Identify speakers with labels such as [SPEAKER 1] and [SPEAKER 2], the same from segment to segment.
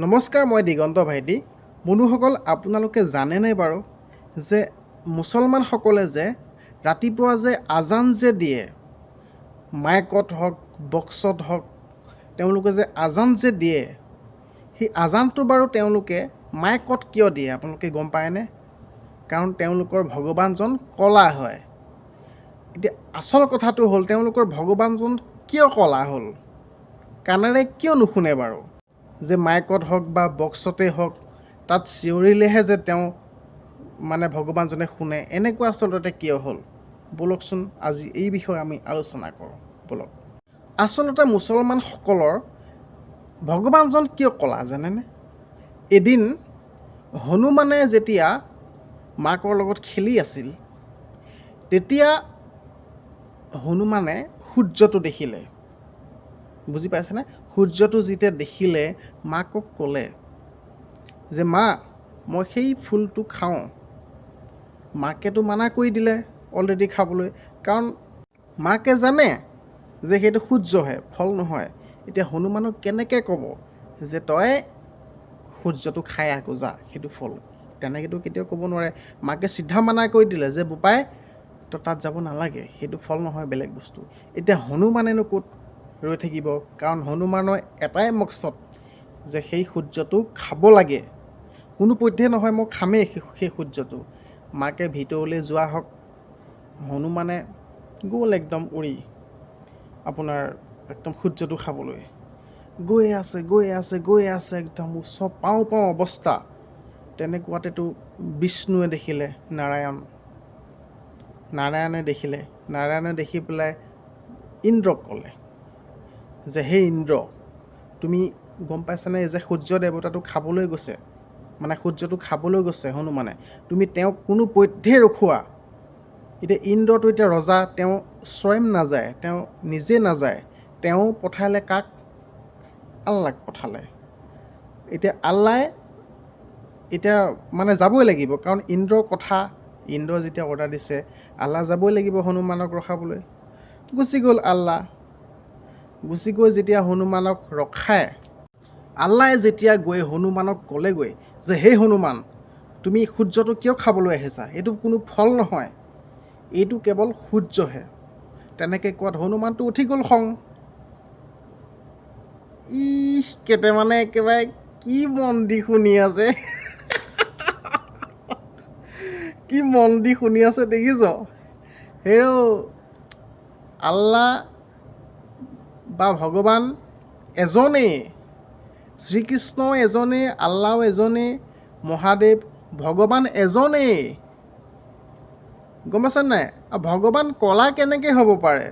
[SPEAKER 1] নমস্কাৰ, মই দিগন্ত ভাইটি। বন্ধুসকল, আপোনালোকে জানেনে বাৰু যে মুছলমানসকলে যে ৰাতিপুৱা যে আজান যে দিয়ে, মাইকত হওক বক্সত হওক, তেওঁলোকে যে আজান যে দিয়ে, সেই আজানটো বাৰু তেওঁলোকে মাইকত কিয় দিয়ে আপোনালোকে গম পায়নে? কাৰণ তেওঁলোকৰ ভগৱানজন ক'লা হয়। এতিয়া আচল কথাটো হ'ল, তেওঁলোকৰ ভগৱানজন কিয় ক'লা হ'ল? কাণেৰে কিয় নুশুনে বাৰু? যে মাইকত হওক বা বক্সতে হওক, তাত চিঞৰিলেহে যে তেওঁ মানে ভগৱানজনে শুনে, এনেকুৱা আচলতে কিয় হ'ল? ব'লকচোন আজি এই বিষয়ে আমি আলোচনা কৰোঁ। ব'লক। আচলতে মুছলমানসকলৰ ভগৱানজন কিয় ক'লা জানেনে? এদিন হনুমানে যেতিয়া মাকৰ লগত খেলি আছিল, তেতিয়া হনুমানে সূৰ্যটো দেখিলে। বুজি পাইছেনে? সূৰ্যটো যেতিয়া দেখিলে, মাকক ক'লে যে মা, মই সেই ফুলটো খাওঁ। মাকেতো মানা কৰি দিলে অলৰেডি খাবলৈ, কাৰণ মাকে জানে যে সেইটো সূৰ্যহে, ফল নহয়। এতিয়া হনুমানক কেনেকৈ ক'ব যে তই সূৰ্যটো খাই আকৌ যা, সেইটো ফল? তেনেকৈতো কেতিয়াও ক'ব নোৱাৰে। মাকে চিধা মানা কৰি দিলে যে বোপাই তই তাত যাব নালাগে, সেইটো ফল নহয়, বেলেগ বস্তু। এতিয়া হনুমানেনো ক'ত ৰৈ থাকিব? কাৰণ হনুমানৰ এটাই মকচদ যে সেই সূৰ্যটো খাব লাগে। কোনোপধ্যে নহয় মই খামেই সেই সূৰ্যটো। মাকে ভিতৰলৈ যোৱা হওক, হনুমানে গ'ল একদম উৰি আপোনাৰ একদম সূৰ্যটো খাবলৈ। গৈ আছে একদম ওচৰ পাওঁ অৱস্থা। তেনেকুৱাতেতো বিষ্ণুৱে দেখিলে, নাৰায়ণে দেখি পেলাই ইন্দ্ৰক ক'লে যে হে ইন্দ্ৰ, তুমি গম পাইছানে যে সূৰ্য দেৱতাটো খাবলৈ গৈছে, মানে সূৰ্যটো খাবলৈ গৈছে হনুমানে, তুমি তেওঁক কোনোপধ্যে ৰখোৱা। এতিয়া ইন্দ্ৰটো এতিয়া ৰজা, তেওঁ স্বয়ং নাযায়, তেওঁ নিজে নাযায়, তেওঁ পঠালে কাক? আল্লাক পঠালে। এতিয়া আল্লাই এতিয়া মানে যাবই লাগিব, কাৰণ ইন্দ্ৰৰ কথা, ইন্দ্ৰ যেতিয়া অৰ্ডাৰ দিছে, আল্লাহ যাবই লাগিব হনুমানক ৰখাবলৈ। গুচি গ'ল আল্লাহ। গুচি গৈ যেতিয়া হনুমানক ৰখায়, আল্লাই যেতিয়া গৈ হনুমানক ক'লেগৈ যে হে হনুমান, তুমি সূৰ্যটো কিয় খাবলৈ আহিছা? এইটো কোনো ফল নহয়, এইটো কেৱল সূৰ্যহে। তেনেকৈ কোৱাত হনুমানটো উঠি গ'ল খং। কেইটামানে একেবাৰে কি মন দি শুনি আছে কি মন দি শুনি আছে দেখিছ? হেৰৌ আল্লাহ বা ভগৱান এজনেই, শ্ৰীকৃষ্ণ এজনেই, আল্লাহ এজনেই, মহাদেৱ ভগৱান এজনেই। গম পাইছে নাই? ভগৱান ক'লা কেনেকৈ হ'ব পাৰে?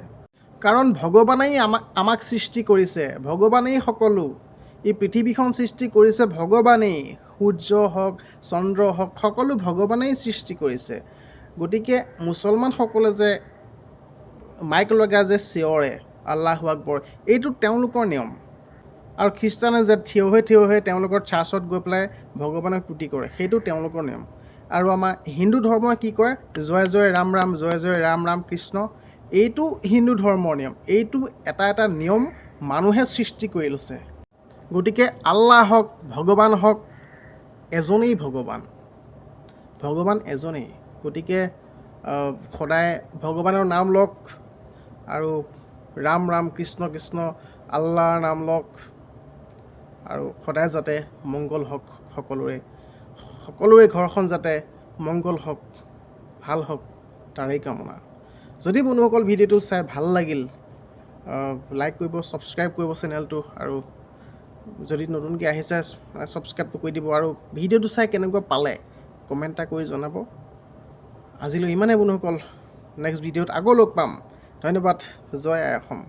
[SPEAKER 1] কাৰণ ভগৱানেই আমাক সৃষ্টি কৰিছে, ভগৱানেই সকলো। এই পৃথিৱীখন সৃষ্টি কৰিছে ভগৱানেই। সূৰ্য হওক, চন্দ্ৰ হওক, সকলো ভগৱানেই সৃষ্টি কৰিছে। গতিকে মুছলমানসকলে যে মাইক লগাই যে চিঞৰে আল্লাহু আকবৰ, এইটো তেওঁলোকৰ নিয়ম। আৰু খ্ৰীষ্টানে যে থিয় হৈ তেওঁলোকৰ চাৰ্চত গৈ পেলাই ভগৱানক তুতি কৰে, সেইটো তেওঁলোকৰ নিয়ম। আৰু আমাৰ হিন্দু ধৰ্মই কি কয়? জয় জয় ৰাম ৰাম, জয় জয় ৰাম ৰাম কৃষ্ণ। এইটো হিন্দু ধৰ্মৰ নিয়ম। এইটো এটা নিয়ম মানুহে সৃষ্টি কৰি লৈছে। গতিকে আল্লাহ হওক, ভগৱান হওক, এজনেই ভগৱান এজনেই। গতিকে সদায় ভগৱানৰ নাম লওক, আৰু ৰাম ৰাম, কৃষ্ণ কৃষ্ণ, আল্লাহৰ নাম লওক, আৰু সদায় যাতে মংগল হওক সকলোৰে ঘৰখন যাতে মংগল হওক, ভাল হওক, তাৰেই কামনা। যদি বন্ধুসকল ভিডিঅ'টো চাই ভাল লাগিল, লাইক কৰিব, ছাবস্ক্ৰাইব কৰিব চেনেলটো, আৰু যদি নতুনকৈ আহিছে ছাবস্ক্ৰাইবটো কৰি দিব, আৰু ভিডিঅ'টো চাই কেনেকুৱা পালে কমেণ্ট এটা কৰি জনাব। আজিলৈ ইমানেই বন্ধুসকল, নেক্সট ভিডিঅ'ত আকৌ লগ পাম। ধন্যবাদ। জয় আই অসম।